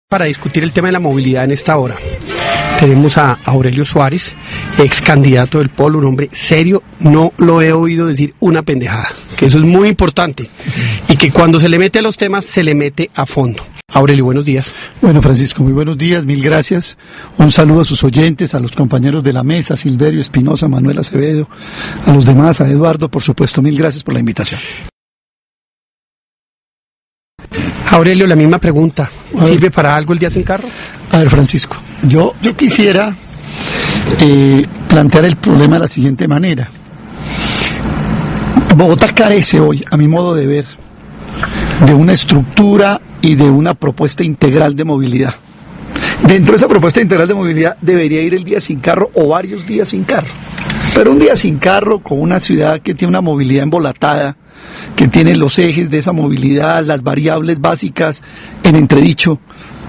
Para discutir el tema de la movilidad en esta hora, tenemos a Aurelio Suárez, ex candidato del Polo, un hombre serio, no lo he oído decir una pendejada, que eso es muy importante, y que cuando se le mete a los temas, se le mete a fondo. Aurelio, buenos días. Bueno, Francisco, muy buenos días, mil gracias. Un saludo a sus oyentes, a los compañeros de la mesa, Silverio Espinosa, Manuel Acevedo, a los demás, a Eduardo, por supuesto, mil gracias por la invitación. Aurelio, la misma pregunta, ¿sirve para algo el Día Sin Carro? A ver, Francisco, yo quisiera plantear el problema de la siguiente manera. Bogotá carece hoy, a mi modo de ver, de una estructura y de una propuesta integral de movilidad. Dentro de esa propuesta integral de movilidad debería ir el Día Sin Carro o varios días sin carro. Pero un día sin carro con una ciudad que tiene una movilidad embolatada, que tiene los ejes de esa movilidad, las variables básicas en entredicho,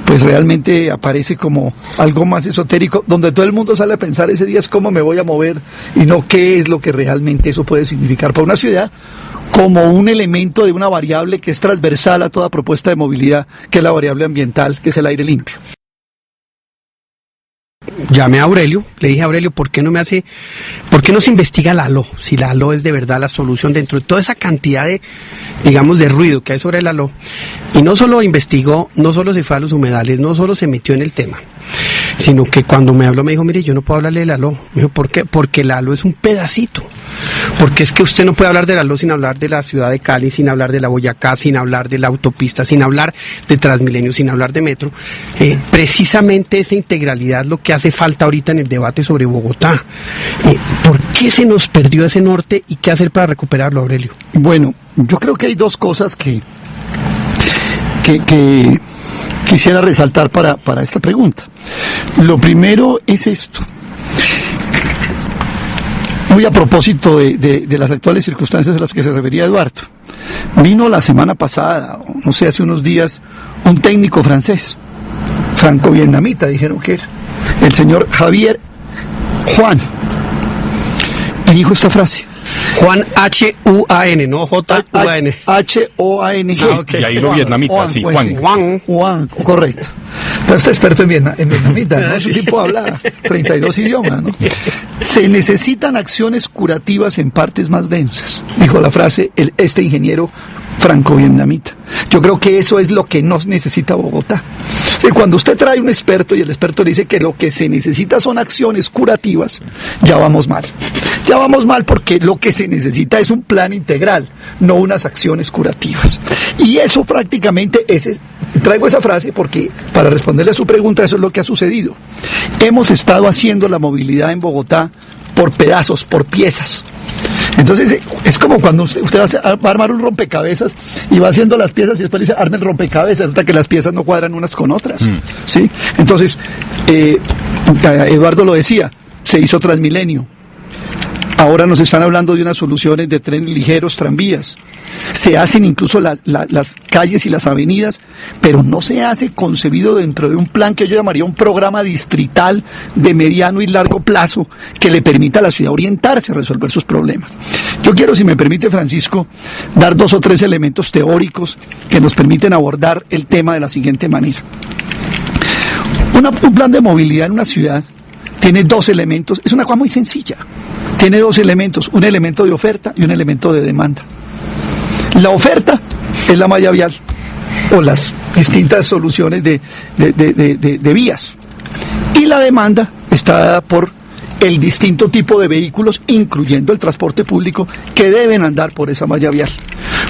pues realmente aparece como algo más esotérico, donde todo el mundo sale a pensar ese día es cómo me voy a mover y no qué es lo que realmente eso puede significar para una ciudad, como un elemento de una variable que es transversal a toda propuesta de movilidad, que es la variable ambiental, que es el aire limpio. Llamé a Aurelio, le dije a Aurelio, ¿por qué no se investiga la ALO? Si la ALO es de verdad la solución dentro de toda esa cantidad de, digamos, de ruido que hay sobre la ALO. Y no solo investigó, no solo se fue a los humedales, no solo se metió en el tema, sino que cuando me habló me dijo, mire, yo no puedo hablarle de la ALO. Me dijo, ¿por qué? Porque la ALO es un pedacito. Porque es que usted no puede hablar de la ALO sin hablar de la ciudad de Cali, sin hablar de la Boyacá, sin hablar de la autopista, sin hablar de Transmilenio, sin hablar de metro. Precisamente esa integralidad es lo que hace falta ahorita en el debate sobre Bogotá. ¿Por qué se nos perdió ese norte y qué hacer para recuperarlo, Aurelio? Bueno, yo creo que hay dos cosas que quisiera resaltar para esta pregunta. Lo primero es esto. Muy a propósito de las actuales circunstancias a las que se refería Eduardo. Vino la semana pasada, no sé, hace unos días, un técnico francés, franco-vietnamita, dijeron que era, el señor Javier Juan, y dijo esta frase. Juan H-U-A-N, no J-U-A-N. H-O-A-N-G. Ah, okay. Y ahí lo vietnamita, sí, Juan. Juan, correcto. Entonces usted es experto en vietnamita, ¿no? Su tipo habla 32 idiomas, ¿no? Se necesitan acciones curativas en partes más densas, dijo la frase este ingeniero franco-vietnamita. Yo creo que eso es lo que no necesita Bogotá. Cuando usted trae un experto y el experto le dice que lo que se necesita son acciones curativas, ya vamos mal. Ya vamos mal porque lo que se necesita es un plan integral, no unas acciones curativas. Y eso prácticamente, traigo esa frase porque para responderle a su pregunta, eso es lo que ha sucedido. Hemos estado haciendo la movilidad en Bogotá por pedazos, por piezas. Entonces es como cuando usted va a armar un rompecabezas y va haciendo las piezas y después dice arme el rompecabezas, resulta que las piezas no cuadran unas con otras, ¿sí? Entonces Eduardo lo decía, se hizo Transmilenio. Ahora nos están hablando de unas soluciones de trenes ligeros, tranvías. Se hacen incluso las calles y las avenidas, pero no se hace concebido dentro de un plan que yo llamaría un programa distrital de mediano y largo plazo que le permita a la ciudad orientarse a resolver sus problemas. Yo quiero, si me permite, Francisco, dar 2 o 3 elementos teóricos que nos permiten abordar el tema de la siguiente manera. Un plan de movilidad en una ciudad tiene 2 elementos, es una cosa muy sencilla. Tiene 2 elementos, un elemento de oferta y un elemento de demanda. La oferta es la malla vial o las distintas soluciones de vías. Y la demanda está dada por el distinto tipo de vehículos, incluyendo el transporte público, que deben andar por esa malla vial.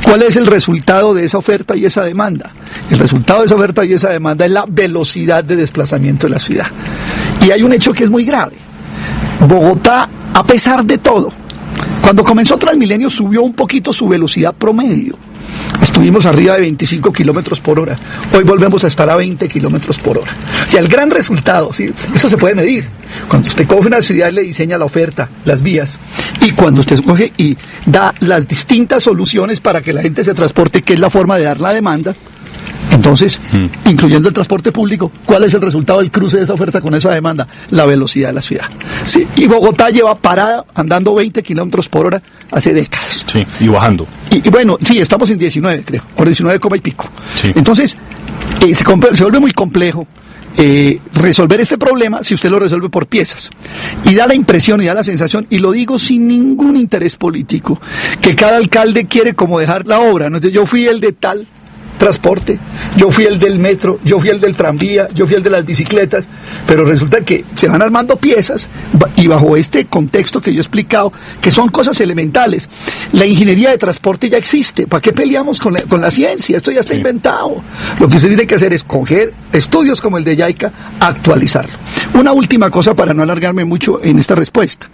¿Cuál es el resultado de esa oferta y esa demanda? El resultado de esa oferta y esa demanda es la velocidad de desplazamiento de la ciudad. Y hay un hecho que es muy grave. Bogotá, a pesar de todo, cuando comenzó Transmilenio subió un poquito su velocidad promedio. Estuvimos arriba de 25 kilómetros por hora. Hoy volvemos a estar a 20 kilómetros por hora. O sea, el gran resultado, ¿sí? Eso se puede medir. Cuando usted coge una ciudad y le diseña la oferta, las vías, y cuando usted coge y da las distintas soluciones para que la gente se transporte, que es la forma de dar la demanda, entonces, incluyendo el transporte público, ¿cuál es el resultado del cruce de esa oferta con esa demanda? La velocidad de la ciudad. Sí, y Bogotá lleva parada, andando 20 kilómetros por hora hace décadas. Sí, y bajando. Y bueno, sí, estamos en 19, creo, o 19, y pico. Sí. Entonces, se vuelve muy complejo resolver este problema si usted lo resuelve por piezas. Y da la impresión y da la sensación, y lo digo sin ningún interés político, que cada alcalde quiere como dejar la obra, ¿no? Entonces, yo fui el de tal transporte, yo fui el del metro, yo fui el del tranvía, yo fui el de las bicicletas, pero resulta que se van armando piezas y bajo este contexto que yo he explicado, que son cosas elementales. La ingeniería de transporte ya existe, ¿para qué peleamos con la ciencia? Esto ya está inventado. Lo que usted tiene que hacer es coger estudios como el de JICA, actualizarlo. Una última cosa para no alargarme mucho en esta respuesta.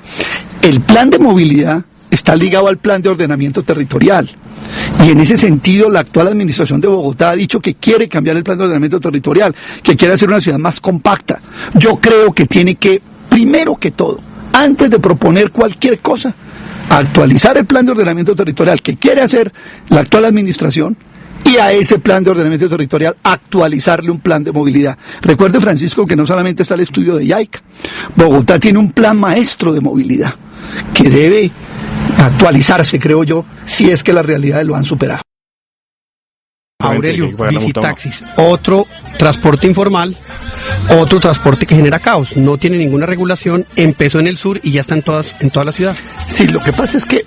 El plan de movilidad está ligado al plan de ordenamiento territorial. Y en ese sentido, la actual administración de Bogotá ha dicho que quiere cambiar el plan de ordenamiento territorial, que quiere hacer una ciudad más compacta. Yo creo que tiene que, primero que todo, antes de proponer cualquier cosa, actualizar el plan de ordenamiento territorial que quiere hacer la actual administración, y a ese plan de ordenamiento territorial actualizarle un plan de movilidad. Recuerde, Francisco, que no solamente está el estudio de JICA, Bogotá tiene un plan maestro de movilidad que debe actualizarse, creo yo, si es que las realidades lo han superado. Aurelio, bicitaxis, otro transporte informal, otro transporte que genera caos, no tiene ninguna regulación, empezó en el sur y ya está en toda la ciudad. Sí, lo que pasa es que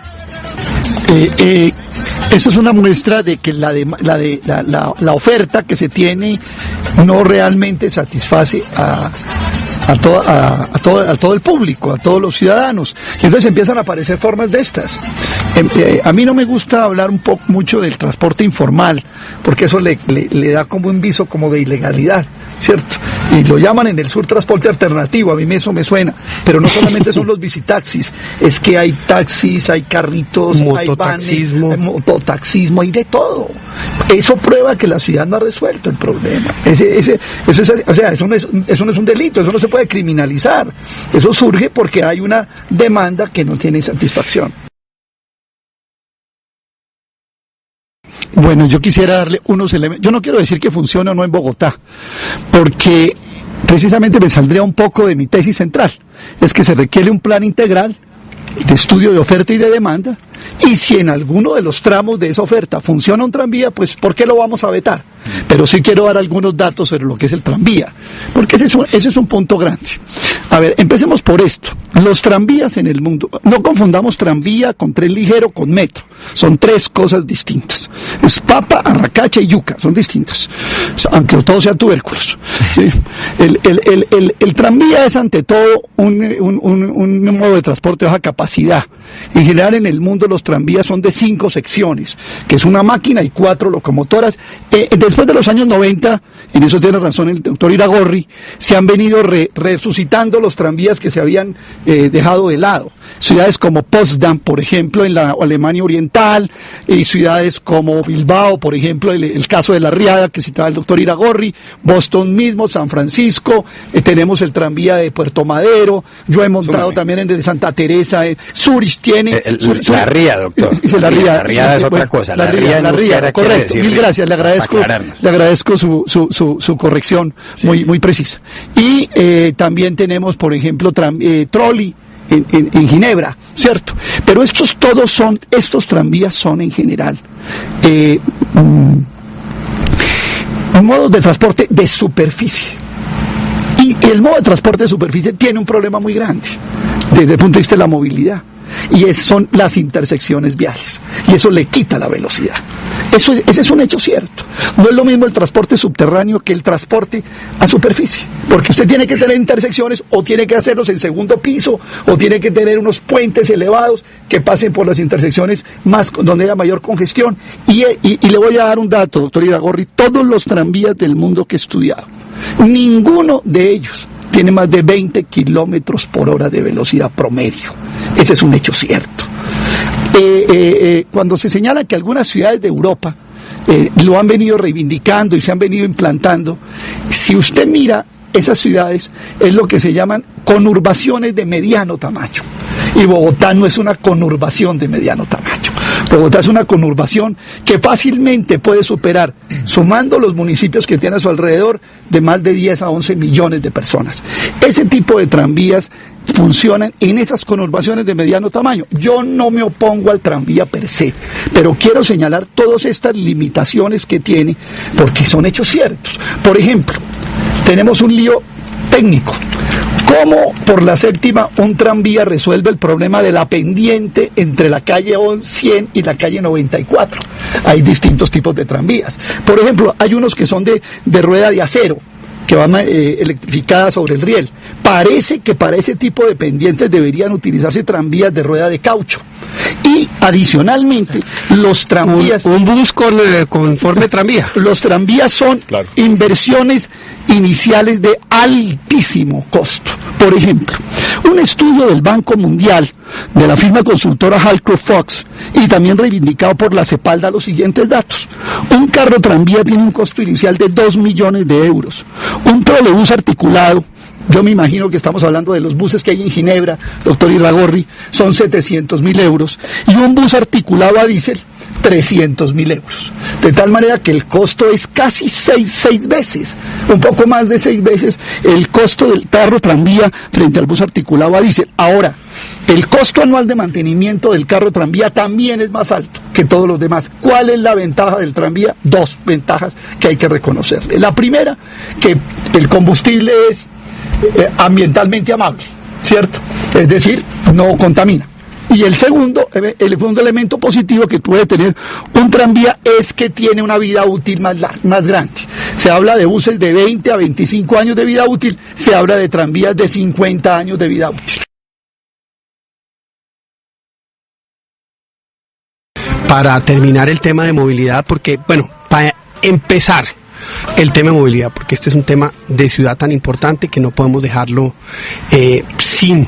eso es una muestra de que la oferta que se tiene no realmente satisface a todo el público, a todos los ciudadanos. Y entonces empiezan a aparecer formas de estas. A mí no me gusta hablar mucho del transporte informal, porque eso le da como un viso como de ilegalidad, ¿cierto? Y lo llaman en el sur transporte alternativo, a mí eso me suena, pero no solamente son los bicitaxis, es que hay taxis, hay carritos, hay vanes, hay mototaxismo, hay de todo. Eso prueba que la ciudad no ha resuelto el problema. Eso no es un delito, eso no se puede criminalizar. Eso surge porque hay una demanda que no tiene satisfacción. Bueno, yo quisiera darle unos elementos. Yo no quiero decir que funcione o no en Bogotá, porque precisamente me saldría un poco de mi tesis central. Es que se requiere un plan integral de estudio de oferta y de demanda, y si en alguno de los tramos de esa oferta funciona un tranvía, pues ¿por qué lo vamos a vetar? Pero sí quiero dar algunos datos sobre lo que es el tranvía, porque ese es un punto grande. A ver, empecemos por esto. Los tranvías en el mundo, no confundamos tranvía con tren ligero con metro, son tres cosas distintas. Es papa, arracacha y yuca, son distintas, aunque todos sean tubérculos. ¿Sí? El tranvía es ante todo un modo de transporte de baja capacidad. En general en el mundo los tranvías son de 5 secciones, que es una máquina y 4 locomotoras. Después de los años 90, en eso tiene razón el doctor Iragorri, se han venido resucitando los tranvías que se habían dejado de lado. Ciudades como Potsdam, por ejemplo, en la Alemania Oriental, y ciudades como Bilbao, por ejemplo, el caso de La Riada, que citaba el doctor Iragorri, Boston mismo, San Francisco, tenemos el tranvía de Puerto Madero, yo he montado también en el de Santa Teresa, Zurich tiene... La Ría, doctor. La Ría es otra cosa. La Ría, correcto, mil gracias, le agradezco su corrección muy precisa. Y también tenemos, por ejemplo, trolley en Ginebra, ¿cierto? Pero estos tranvías son en general modos de transporte de superficie. Y el modo de transporte de superficie tiene un problema muy grande desde el punto de vista de la movilidad, y son las intersecciones viales, y eso le quita la velocidad. Ese es un hecho cierto. No es lo mismo el transporte subterráneo que el transporte a superficie, porque usted tiene que tener intersecciones, o tiene que hacerlos en segundo piso, o tiene que tener unos puentes elevados que pasen por las intersecciones más donde haya mayor congestión. Y le voy a dar un dato, doctor Iragorri: todos los tranvías del mundo que he estudiado, ninguno de ellos tiene más de 20 kilómetros por hora de velocidad promedio. Ese es un hecho cierto. Cuando se señala que algunas ciudades de Europa lo han venido reivindicando y se han venido implantando, si usted mira esas ciudades, es lo que se llaman conurbaciones de mediano tamaño. Y Bogotá no es una conurbación de mediano tamaño. Bogotá es una conurbación que fácilmente puede superar, sumando los municipios que tiene a su alrededor, de más de 10 a 11 millones de personas. Ese tipo de tranvías funcionan en esas conurbaciones de mediano tamaño. Yo no me opongo al tranvía per se, pero quiero señalar todas estas limitaciones que tiene, porque son hechos ciertos. Por ejemplo, tenemos un lío técnico. ¿Cómo por la séptima un tranvía resuelve el problema de la pendiente entre la calle 100 y la calle 94? Hay distintos tipos de tranvías. Por ejemplo, hay unos que son de rueda de acero, que van electrificadas sobre el riel. Parece que para ese tipo de pendientes deberían utilizarse tranvías de rueda de caucho. Y adicionalmente, los tranvías... Un bus con forma de tranvía. Los tranvías son inversiones iniciales de altísimo costo. Por ejemplo, un estudio del Banco Mundial, de la firma consultora Halcroft Fox, y también reivindicado por la CEPAL, da los siguientes datos. Un carro tranvía tiene un costo inicial de 2 millones de euros. Un trolebús articulado, yo me imagino que estamos hablando de los buses que hay en Ginebra, doctor Irragorri, son 700.000 euros. Y un bus articulado a diésel, 300.000 euros. De tal manera que el costo es casi seis veces, un poco más de 6 veces el costo del carro tranvía frente al bus articulado a diésel. Ahora, el costo anual de mantenimiento del carro tranvía también es más alto que todos los demás. ¿Cuál es la ventaja del tranvía? 2 ventajas que hay que reconocerle. La primera, que el combustible es ambientalmente amable, ¿cierto? Es decir, no contamina. Y el segundo elemento positivo que puede tener un tranvía es que tiene una vida útil más grande. Se habla de buses de 20 a 25 años de vida útil, se habla de tranvías de 50 años de vida útil. Para terminar el tema de movilidad, porque, bueno, para empezar el tema de movilidad, porque este es un tema de ciudad tan importante que no podemos dejarlo sin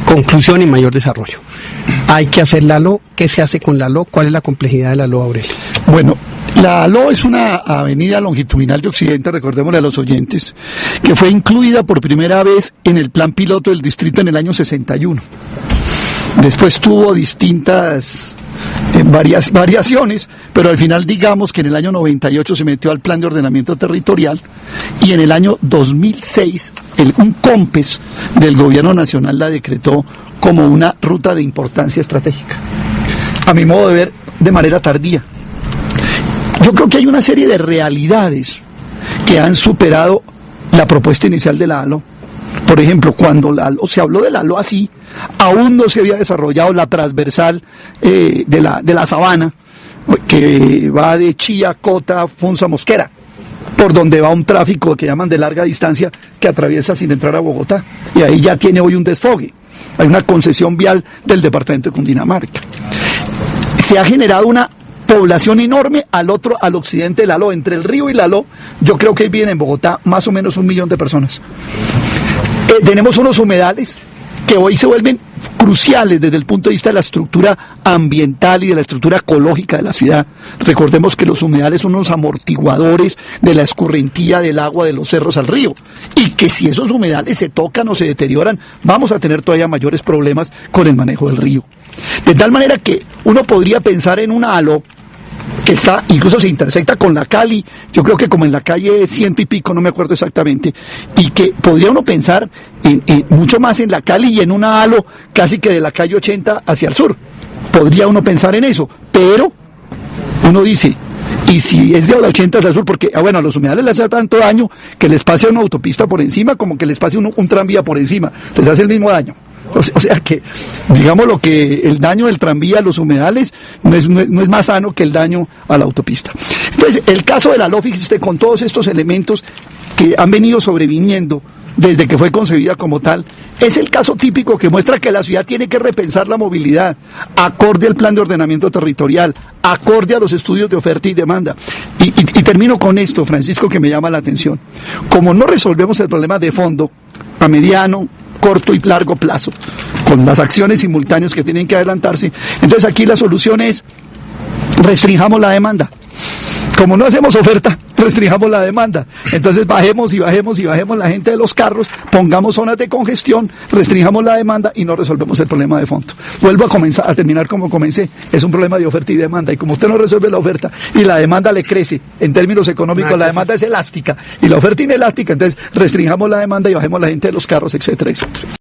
conclusión y mayor desarrollo. Hay que hacer la ALO. ¿Qué se hace con la ALO? ¿Cuál es la complejidad de la ALO, Aurelio? Bueno, la ALO es una avenida longitudinal de Occidente, recordémosle a los oyentes, que fue incluida por primera vez en el plan piloto del distrito en el año 61. Después tuvo distintas variaciones, pero al final digamos que en el año 98 se metió al plan de ordenamiento territorial y en el año 2006 un COMPES del gobierno nacional la decretó como una ruta de importancia estratégica. A mi modo de ver, de manera tardía. Yo creo que hay una serie de realidades que han superado la propuesta inicial de la ALO. Por ejemplo, cuando se habló de la ALO así, aún no se había desarrollado la transversal de la Sabana, que va de Chía, Cota, Funza, Mosquera, por donde va un tráfico que llaman de larga distancia que atraviesa sin entrar a Bogotá. Y ahí ya tiene hoy un desfogue. Hay una concesión vial del departamento de Cundinamarca. Se ha generado una población enorme al occidente del ALO, entre el río y la ALO. Yo creo que viven en Bogotá más o menos 1 millón de personas. Tenemos unos humedales que hoy se vuelven cruciales desde el punto de vista de la estructura ambiental y de la estructura ecológica de la ciudad. Recordemos que los humedales son unos amortiguadores de la escurrentía del agua de los cerros al río, y que si esos humedales se tocan o se deterioran, vamos a tener todavía mayores problemas con el manejo del río. De tal manera que uno podría pensar en una ALO que está, incluso se intersecta con la Cali, yo creo que como en la calle 100 y pico, no me acuerdo exactamente, y que podría uno pensar mucho más en la Cali y en una ALO casi que de la calle 80 hacia el sur. Podría uno pensar en eso, pero uno dice, y si es de la 80 hacia el sur, porque bueno, a los humedales les hace tanto daño que les pase una autopista por encima como que les pase un tranvía por encima, les hace el mismo daño. O sea que, digamos, lo que el daño del tranvía a los humedales no es más sano que el daño a la autopista. Entonces, el caso de la ALO, fíjese usted, con todos estos elementos que han venido sobreviniendo desde que fue concebida como tal, es el caso típico que muestra que la ciudad tiene que repensar la movilidad, acorde al plan de ordenamiento territorial, acorde a los estudios de oferta y demanda. Y termino con esto, Francisco, que me llama la atención. Como no resolvemos el problema de fondo, a mediano, corto y largo plazo, con las acciones simultáneas que tienen que adelantarse, entonces aquí la solución es restringamos la demanda. Como no hacemos oferta, restringamos la demanda. Entonces bajemos la gente de los carros, pongamos zonas de congestión, restringamos la demanda y no resolvemos el problema de fondo. Vuelvo a terminar como comencé, es un problema de oferta y demanda, y como usted no resuelve la oferta y la demanda le crece, en términos económicos la demanda es elástica y la oferta inelástica, entonces restringamos la demanda y bajemos la gente de los carros, etcétera, etcétera.